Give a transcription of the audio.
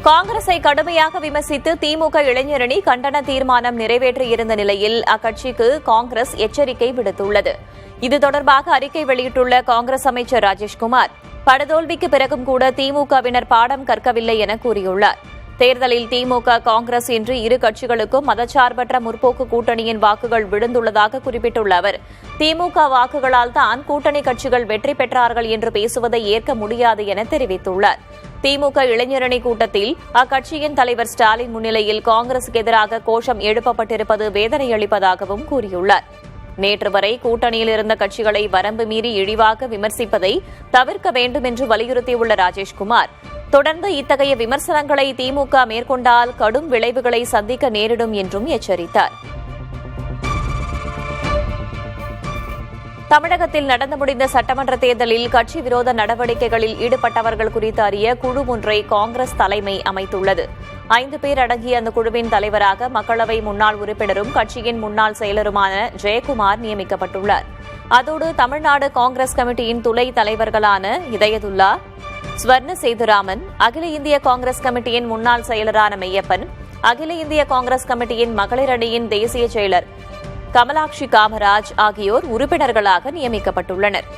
காங்கிரஸை கடுமையாக விமர்சித்து திமுக இளைஞரணி கண்டன தீர்மானம் நிறைவேற்றியிருந்த நிலையில் அக்கட்சிக்கு காங்கிரஸ் எச்சரிக்கை விடுத்துள்ளது. இது தொடர்பாக அறிக்கை வெளியிட்டுள்ள காங்கிரஸ் அமைச்சர் ராஜேஷ்குமார், படுதோல்விக்கு பிறகும் கூட திமுகவினர் பாடம் கற்கவில்லை என கூறியுள்ளார். தேர்தலில் திமுக, காங்கிரஸ் என்று இரு கட்சிகளுக்கும் மதச்சார்பற்ற முற்போக்கு கூட்டணியின் வாக்குகள் விழுந்துள்ளதாக குறிப்பிட்டுள்ள அவர், திமுக வாக்குகளால் தான் கூட்டணி கட்சிகள் வெற்றி பெற்றார்கள் என்று பேசுவதை ஏற்க முடியாது என தெரிவித்துள்ளார். திமுக இளைஞரணி கூட்டத்தில் அக்கட்சியின் தலைவர் ஸ்டாலின் முன்னிலையில் காங்கிரசுக்கு எதிராக கோஷம் எழுப்பப்பட்டிருப்பது வேதனையளிப்பதாகவும் கூறியுள்ளார். நேற்று வரை கூட்டணியில் இருந்த கட்சிகளை வரம்பு மீறி இழிவாக விமர்சிப்பதை தவிர்க்க வேண்டும் என்று வலியுறுத்தியுள்ள ராஜேஷ்குமார், தொடர்ந்து இத்தகைய விமர்சனங்களை திமுக மேற்கொண்டால் கடும் விளைவுகளை சந்திக்க நேரிடும் என்றும் எச்சரித்தார். தமிழகத்தில் நடந்து முடிந்த சட்டமன்ற தேர்தலில் கட்சி விரோத நடவடிக்கைகளில் ஈடுபட்டவர்கள் குறித்து அறிய குழு ஒன்றை காங்கிரஸ் தலைமை அமைத்துள்ளது. 5 பேர் அடங்கிய அந்த குழுவின் தலைவராக மக்களவை முன்னாள் உறுப்பினரும் கட்சியின் முன்னாள் செயலருமான ஜெயக்குமார் நியமிக்கப்பட்டுள்ளார். அதோடு தமிழ்நாடு காங்கிரஸ் கமிட்டியின் துணை தலைவர்களான இதயதுல்லா, ஸ்வர்ண சேதுராமன், அகில இந்திய காங்கிரஸ் கமிட்டியின் முன்னாள் செயலரான மெய்யப்பன், அகில இந்திய காங்கிரஸ் கமிட்டியின் மகளிர் அணியின் தேசிய செயலர் கமலாட்சி காமராஜ் ஆகியோர் உறுப்பினர்களாக நியமிக்கப்பட்டுள்ளனர்.